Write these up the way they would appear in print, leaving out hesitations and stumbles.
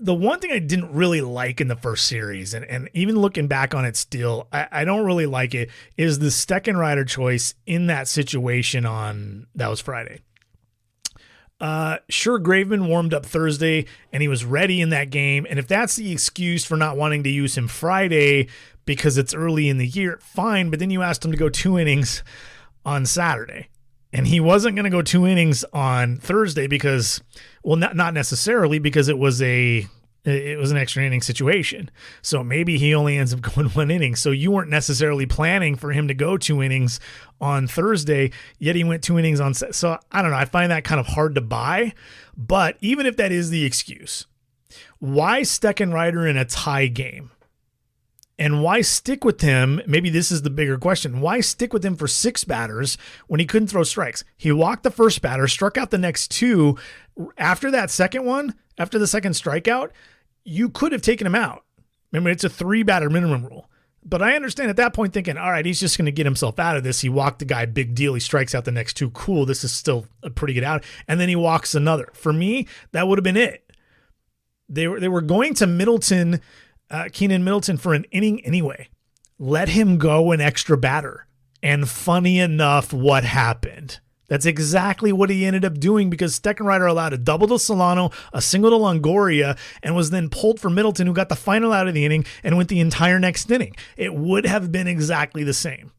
the one thing I didn't really like in the first series, and even looking back on it still, I don't really like it, is the Steckenrider choice in that situation that was Friday. Sure, Graveman warmed up Thursday and he was ready in that game. And if that's the excuse for not wanting to use him Friday because it's early in the year, fine. But then you asked him to go 2 innings on Saturday. And he wasn't going to go 2 innings on Thursday because, well, not necessarily, because it was an extra inning situation. So maybe he only ends up going 1 inning. So you weren't necessarily planning for him to go 2 innings on Thursday, yet he went 2 innings on. So I don't know. I find that kind of hard to buy. But even if that is the excuse, why Steckenrider in a tie game? And why stick with him? Maybe this is the bigger question. Why stick with him for 6 batters when he couldn't throw strikes? He walked the first batter, struck out the next 2. After that second one, after the second strikeout, you could have taken him out. Remember, it's a 3-batter minimum rule. But I understand at that point thinking, all right, he's just going to get himself out of this. He walked the guy, big deal. He strikes out the next 2. Cool, this is still a pretty good out. And then he walks another. For me, that would have been it. They were going to Middleton, Keenan Middleton, for an inning anyway. Let him go an extra batter. And funny enough, what happened? That's exactly what he ended up doing, because Steckenrider allowed a double to Solano, a single to Longoria, and was then pulled for Middleton, who got the final out of the inning and went the entire next inning. It would have been exactly the same.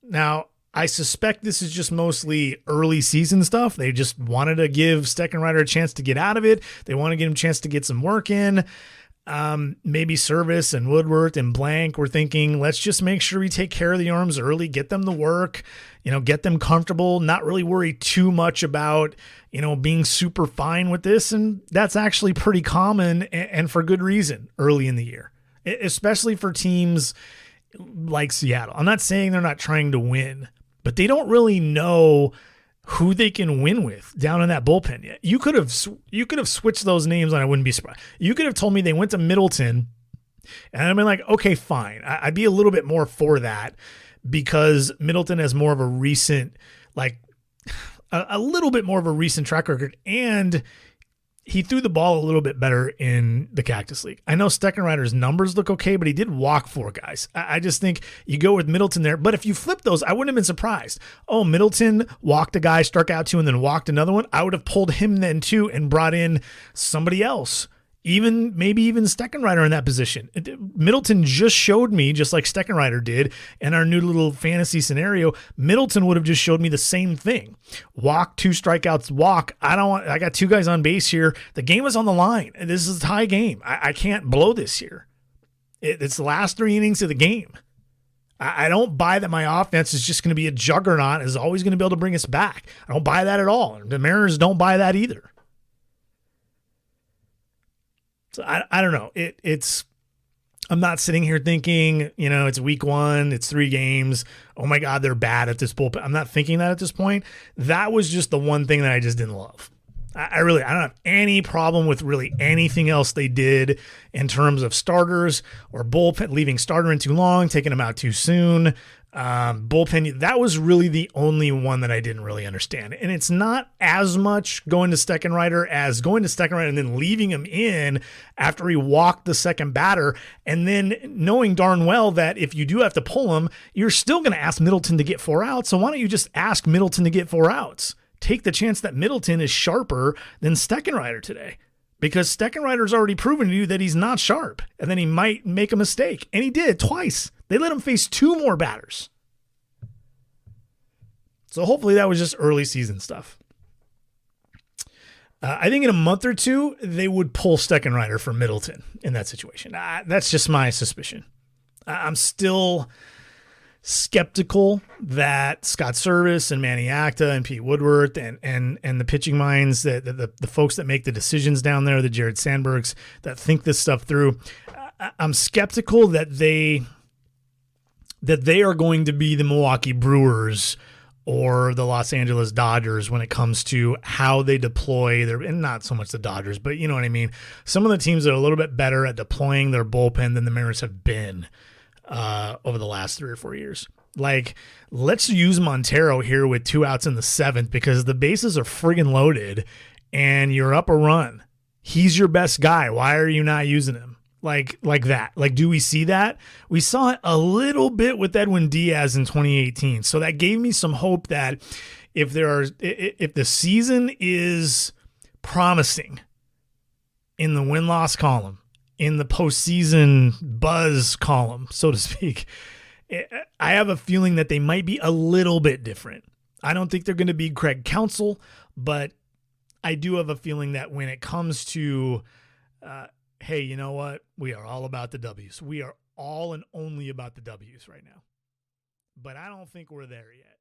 Now, I suspect this is just mostly early season stuff. They just wanted to give Steckenrider a chance to get out of it. They want to give him a chance to get some work in. Maybe Service and Woodworth and Blank were thinking, let's just make sure we take care of the arms early, get them to work, get them comfortable, not really worry too much about, being super fine with this. And that's actually pretty common, and for good reason, early in the year, especially for teams like Seattle. I'm not saying they're not trying to win, but they don't really know who they can win with down in that bullpen yet. You could have switched those names and I wouldn't be surprised. You could have told me they went to Middleton and I'd been like, okay, fine. I'd be a little bit more for that, because Middleton has more of a recent, a little bit more of a recent track record, and he threw the ball a little bit better in the Cactus League. I know Steckenrider's numbers look okay, but he did walk 4 guys. I just think you go with Middleton there. But if you flip those, I wouldn't have been surprised. Oh, Middleton walked a guy, struck out 2, and then walked another one. I would have pulled him then too and brought in somebody else. Maybe even Steckenrider in that position. Middleton just showed me, just like Steckenrider did in our new little fantasy scenario, Middleton would have just showed me the same thing. Walk, 2 strikeouts, walk. I got 2 guys on base here. The game is on the line. This is a tie game. I can't blow this here. It's the last 3 innings of the game. I don't buy that my offense is just going to be a juggernaut, is always going to be able to bring us back. I don't buy that at all. The Mariners don't buy that either. So I don't know. I'm not sitting here thinking, it's week 1, it's 3 games. Oh my God, they're bad at this bullpen. I'm not thinking that at this point. That was just the one thing that I just didn't love. I don't have any problem with really anything else they did in terms of starters or bullpen, leaving starter in too long, taking them out too soon. Bullpen, that was really the only one that I didn't really understand. And it's not as much going to Steckenrider as going to Steckenrider and then leaving him in after he walked the second batter, and then knowing darn well that if you do have to pull him, you're still going to ask Middleton to get 4 outs. So why don't you just ask Middleton to get 4 outs? Take the chance that Middleton is sharper than Steckenrider today, because Steckenrider's already proven to you that he's not sharp, and then he might make a mistake. And he did twice. They let him face 2 more batters. So hopefully that was just early season stuff. I think in a month or 2, they would pull Steckenrider for Middleton in that situation. That's just my suspicion. I'm still skeptical that Scott Service and Manny Acta and Pete Woodworth and the pitching minds, that the folks that make the decisions down there, the Jared Sandbergs that think this stuff through, I'm skeptical that they are going to be the Milwaukee Brewers or the Los Angeles Dodgers when it comes to how they deploy and not so much the Dodgers, but you know what I mean? Some of the teams that are a little bit better at deploying their bullpen than the Mariners have been over the last 3 or 4 years. Let's use Montero here with 2 outs in the 7th because the bases are friggin' loaded and you're up a run. he's your best guy. Why are you not using him? Like that. Like, do we see that? We saw it a little bit with Edwin Diaz in 2018. So that gave me some hope that if the season is promising in the win-loss column, in the postseason buzz column, so to speak, I have a feeling that they might be a little bit different. I don't think they're going to be Craig Counsell, but I do have a feeling that when it comes to, hey, you know what? We are all about the W's. We are all and only about the W's right now. But I don't think we're there yet.